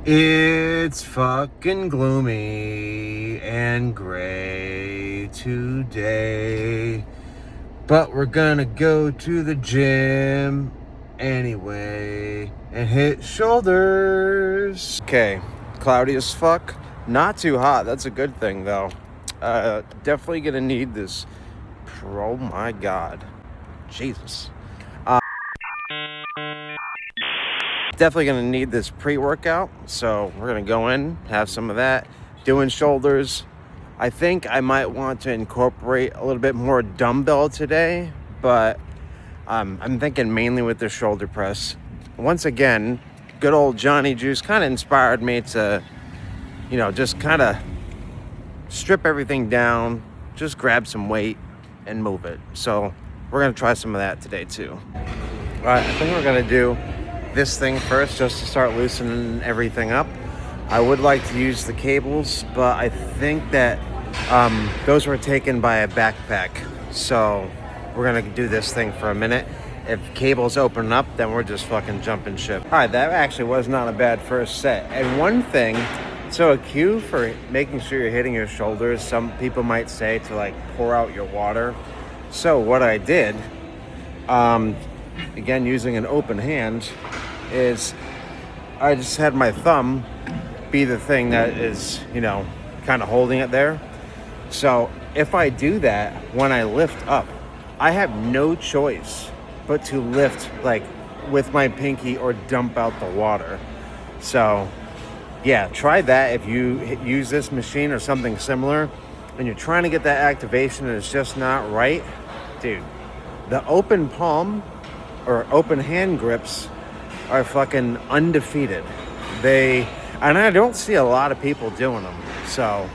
It's fucking gloomy and gray today, but we're gonna go to the gym anyway and hit shoulders. Okay, cloudy as fuck. Not too hot. That's a good thing though. Definitely gonna need this. Oh my god. Jesus. Definitely going to need this pre-workout, so we're going to go in, have some of that, doing shoulders. I think I might want to incorporate a little bit more dumbbell today, but I'm thinking mainly with the shoulder press. Once again, good old Johnny Juice kind of inspired me to, just kind of strip everything down, just grab some weight and move it. So we're going to try some of that today too. All right, I think we're going to do this thing first just to start loosening everything up. I would like to use the cables, but I think that those were taken by a backpack. So we're gonna do this thing for a minute. If cables open up, then we're just fucking jumping ship. All right, that actually was not a bad first set. And one thing, so a cue for making sure you're hitting your shoulders, some people might say to like pour out your water. So what I did, again using an open hand, is I just had my thumb be the thing that is, kind of holding it there. So if I do that, when I lift up, I have no choice but to lift like with my pinky or dump out the water. So yeah, try that if you use this machine or something similar and you're trying to get that activation and it's just not right. Dude, the open palm or open hand grips are fucking undefeated. And I don't see a lot of people doing them, so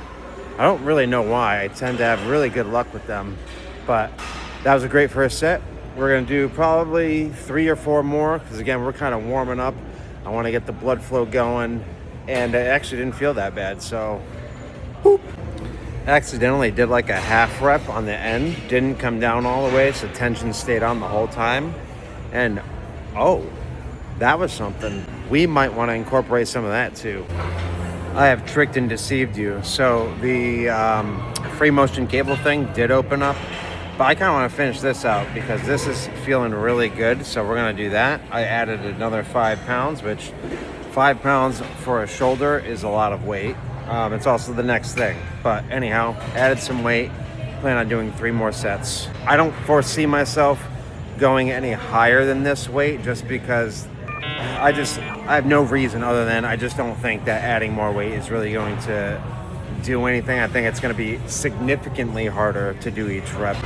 I don't really know why. I tend to have really good luck with them, but that was a great first set. We're gonna do probably 3 or 4 more, because again, we're kind of warming up. I want to get the blood flow going, and it actually didn't feel that bad, so whoop. Accidentally did like a half rep on the end, didn't come down all the way, so tension stayed on the whole time, and that was something. We might want to incorporate some of that too. I have tricked and deceived you. So the free motion cable thing did open up, but I kind of want to finish this out because this is feeling really good. So we're going to do that. I added another 5 pounds, which 5 pounds for a shoulder is a lot of weight. It's also the next thing. But anyhow, added some weight. Plan on doing 3 more sets. I don't foresee myself going any higher than this weight just because I have no reason other than I just don't think that adding more weight is really going to do anything. I think it's going to be significantly harder to do each rep.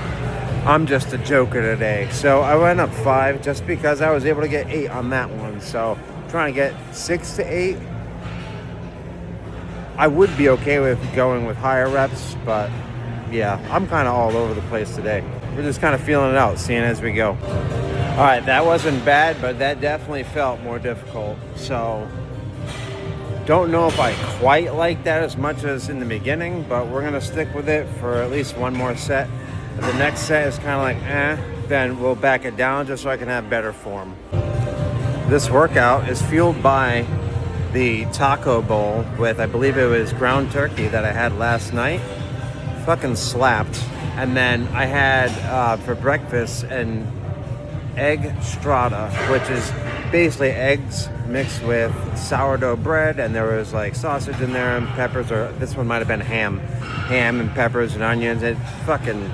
I'm just a joker today. So I went up 5 just because I was able to get 8 on that one. So trying to get 6 to 8. I would be okay with going with higher reps, but yeah, I'm kind of all over the place today. We're just kind of feeling it out, seeing as we go. All right, that wasn't bad, but that definitely felt more difficult. So don't know if I quite like that as much as in the beginning, but we're going to stick with it for at least 1 more set. If the next set is kind of like, then we'll back it down just so I can have better form. This workout is fueled by the taco bowl with, I believe it was ground turkey that I had last night. Fucking slapped. And then I had for breakfast an egg strata, which is basically eggs mixed with sourdough bread, and there was like sausage in there and peppers, or this one might have been ham and peppers and onions. It fucking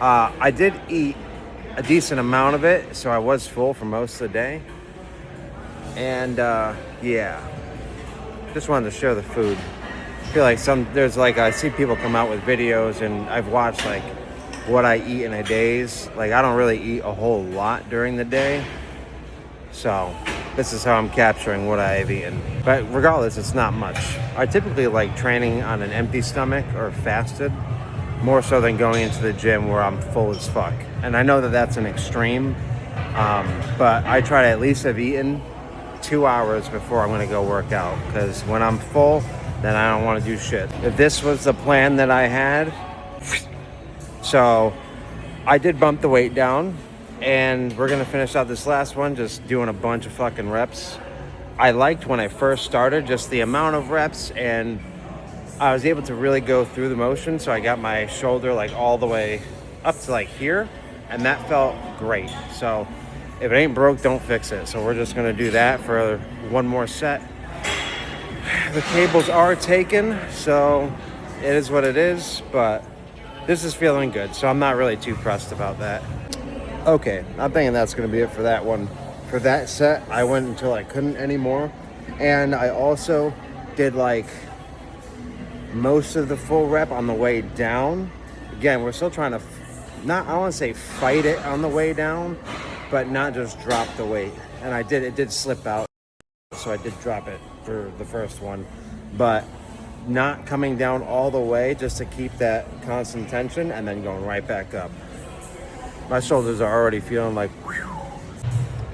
I did eat a decent amount of it, so I was full for most of the day. And yeah, just wanted to share the food. I feel like I see people come out with videos, and I've watched like what I eat in a days. Like, I don't really eat a whole lot during the day, so this is how I'm capturing what I've eaten. But regardless, it's not much. I typically like training on an empty stomach or fasted, more so than going into the gym where I'm full as fuck. And I know that that's an extreme, but I try to at least have eaten 2 hours before I'm gonna go work out, because when I'm full, then I don't want to do shit. If this was the plan that I had, so I did bump the weight down, and we're gonna finish out this last one just doing a bunch of fucking reps. I liked when I first started, just the amount of reps, and I was able to really go through the motion. So I got my shoulder like all the way up to like here, and that felt great. So if it ain't broke, don't fix it. So we're just gonna do that for one more set. The cables are taken, so it is what it is, but this is feeling good, so I'm not really too pressed about that. Okay, I'm thinking that's gonna be it for that one. For that set, I went until I couldn't anymore, and I also did like most of the full rep on the way down. Again, we're still trying to I don't want to say fight it on the way down, but not just drop the weight. And it did slip out, so I did drop it for the first one, but not coming down all the way just to keep that constant tension and then going right back up. My shoulders are already feeling like, whew.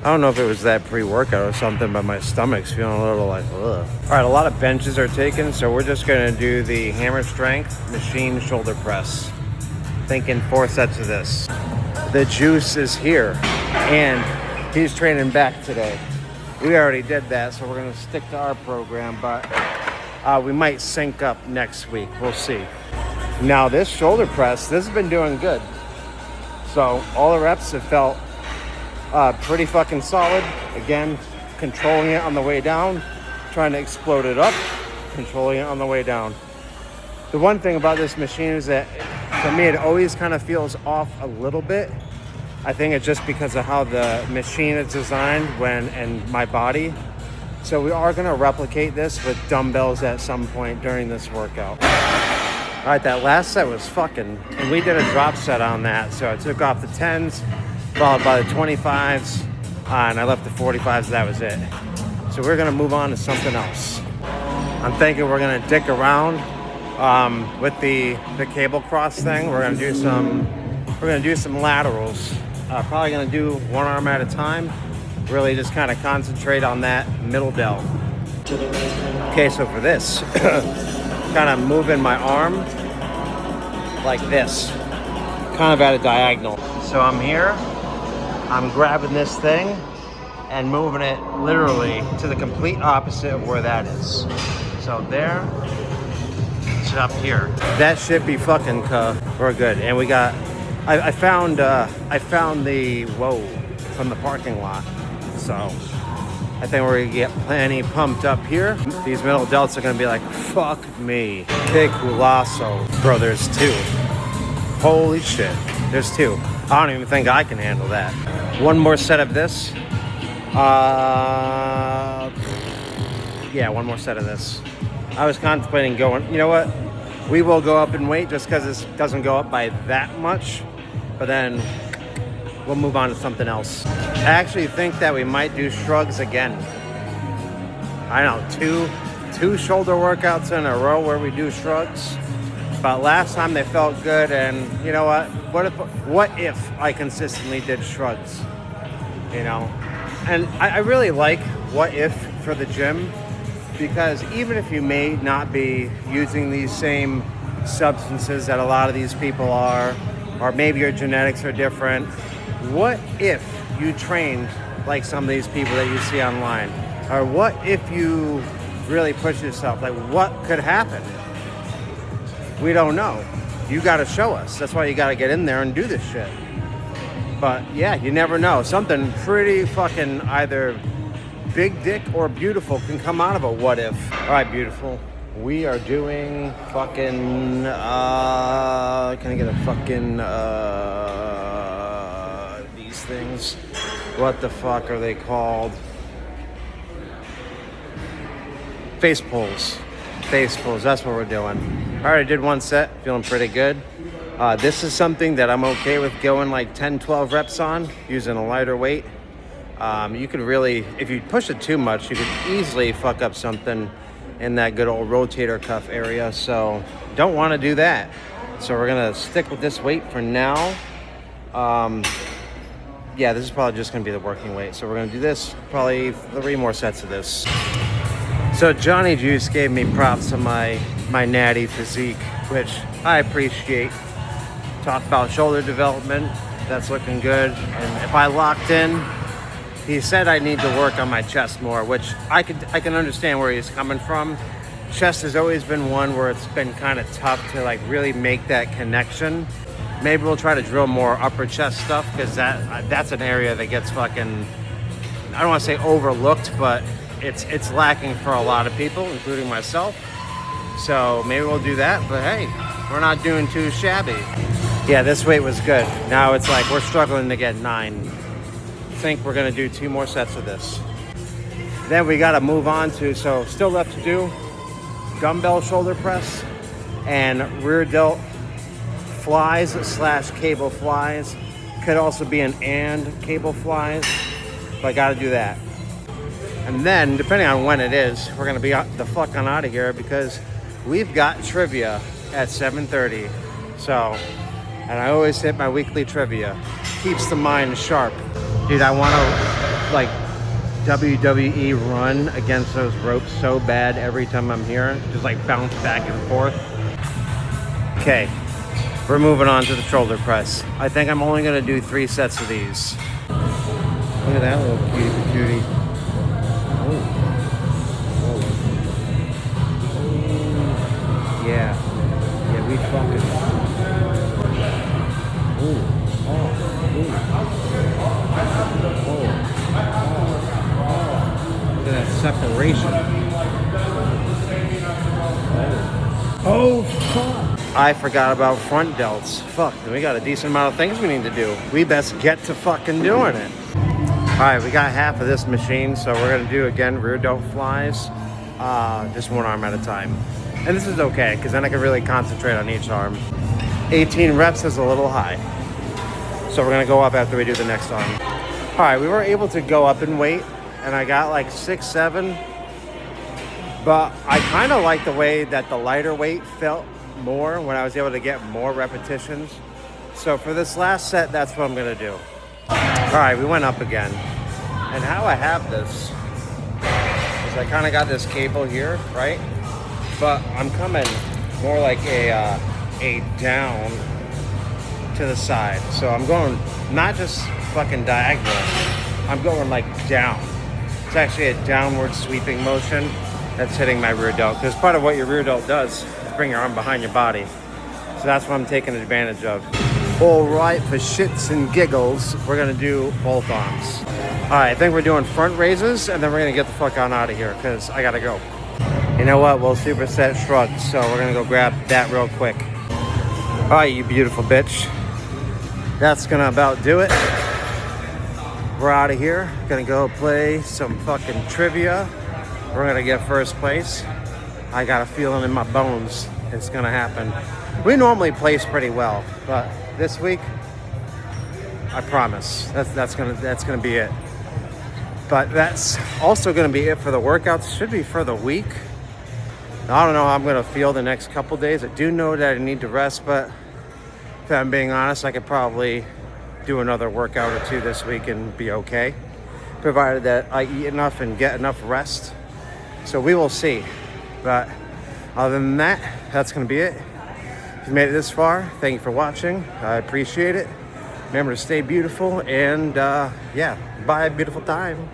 I don't know if it was that pre-workout or something, but my stomach's feeling a little like, ugh. All right, a lot of benches are taken, so we're just gonna do the hammer strength machine shoulder press. Thinking 4 sets of this. The juice is here, and he's training back today. We already did that, so we're gonna stick to our program, but we might sync up next week. We'll see. Now this shoulder press, this has been doing good. So all the reps have felt pretty fucking solid. Again, controlling it on the way down, trying to explode it up, controlling it on the way down. The one thing about this machine is that for me, it always kind of feels off a little bit. I think it's just because of how the machine is designed and my body. So we are gonna replicate this with dumbbells at some point during this workout. All right, that last set was fucking, and we did a drop set on that. So I took off the 10s, followed by the 25s, and I left the 45s, that was it. So we're gonna move on to something else. I'm thinking we're gonna dick around with the cable cross thing. We're gonna do some laterals. Probably gonna do one arm at a time. Really just kind of concentrate on that middle delt. Okay, so for this, kind of moving my arm like this, kind of at a diagonal. So I'm here, I'm grabbing this thing and moving it literally to the complete opposite of where that is. So there, to up here. That should be fucking we're good. And we got, I found the whoa from the parking lot. So I think we're gonna get plenty pumped up here. These middle delts are gonna be like, fuck me. Que culasso. Bro, there's 2. Holy shit, there's 2. I don't even think I can handle that. One more set of this. Yeah, one more set of this. I was contemplating going, you know what? We will go up in weight just because this doesn't go up by that much, but then we'll move on to something else. I actually think that we might do shrugs again. I know, two shoulder workouts in a row where we do shrugs. But last time they felt good, and you know what? What if I consistently did shrugs? You know? And I really like what if for the gym, because even if you may not be using these same substances that a lot of these people are, or maybe your genetics are different, what if you trained like some of these people that you see online? Or what if you really push yourself? Like, what could happen? We don't know. You got to show us. That's why you got to get in there and do this shit. But yeah, you never know. Something pretty fucking either big dick or beautiful can come out of a what if. All right, beautiful. We are doing fucking, can I get a fucking, these things? What the fuck are they called? Face pulls. Face pulls, that's what we're doing. All right, I did one set, feeling pretty good. This is something that I'm okay with going like 10, 12 reps on, using a lighter weight. You could really, if you push it too much, you could easily fuck up something in that good old rotator cuff area. So don't want to do that. So we're gonna stick with this weight for now. Yeah, this is probably just gonna be the working weight. So we're gonna do this, probably 3 more sets of this. So Johnny Juice gave me props on my natty physique, which I appreciate. Talked about shoulder development, that's looking good. And if I locked in, he said I need to work on my chest more, which I can understand where he's coming from. Chest has always been one where it's been kind of tough to like really make that connection. Maybe we'll try to drill more upper chest stuff, because that's an area that gets fucking, I don't want to say overlooked, but it's lacking for a lot of people, including myself. So maybe we'll do that, but hey, we're not doing too shabby. Yeah, this weight was good. Now it's like we're struggling to get 9. I think we're gonna do 2 more sets of this. Then we gotta move on to, so still left to do, dumbbell shoulder press and rear delt flies / cable flies. Could also be an and cable flies, but I gotta do that. And then, depending on when it is, we're gonna be the fuck on out of here, because we've got trivia at 7:30. So, and I always hit my weekly trivia. Keeps the mind sharp. Dude, I wanna like WWE run against those ropes so bad every time I'm here. Just like bounce back and forth. Okay, we're moving on to the shoulder press. I think I'm only gonna do 3 sets of these. Look at that little cutie. Yeah, we fucking. Look at that separation. Oh, fuck. I forgot about front delts. Fuck, we got a decent amount of things we need to do. We best get to fucking doing it. All right, we got half of this machine, so we're gonna do again rear delt flies, just one arm at a time. And this is okay, because then I can really concentrate on each arm. 18 reps is a little high. So we're gonna go up after we do the next arm. All right, we were able to go up in weight, and I got like 6, 7. But I kind of like the way that the lighter weight felt more when I was able to get more repetitions. So for this last set, that's what I'm gonna do. All right, we went up again. And how I have this is I kind of got this cable here, right? But I'm coming more like a down to the side. So I'm going not just fucking diagonal, I'm going like down. It's actually a downward sweeping motion that's hitting my rear delt. Because part of what your rear delt does is bring your arm behind your body. So that's what I'm taking advantage of. All right, for shits and giggles, we're gonna do both arms. All right, I think we're doing front raises, and then we're gonna get the fuck on out of here, because I gotta go. You know what, we'll superset shrugs, so we're gonna go grab that real quick. All right, you beautiful bitch. That's gonna about do it. We're out of here. Gonna go play some fucking trivia. We're gonna get first place. I got a feeling in my bones it's gonna happen. We normally place pretty well, but this week, I promise, that's gonna be it. But that's also gonna be it for the workouts. Should be for the week. I don't know how I'm gonna feel the next couple days. I do know that I need to rest, but if I'm being honest, I could probably do another workout or 2 this week and be okay, provided that I eat enough and get enough rest. So we will see. But other than that, that's gonna be it. If you made it this far, thank you for watching. I appreciate it. Remember to stay beautiful, and yeah, bye, beautiful time.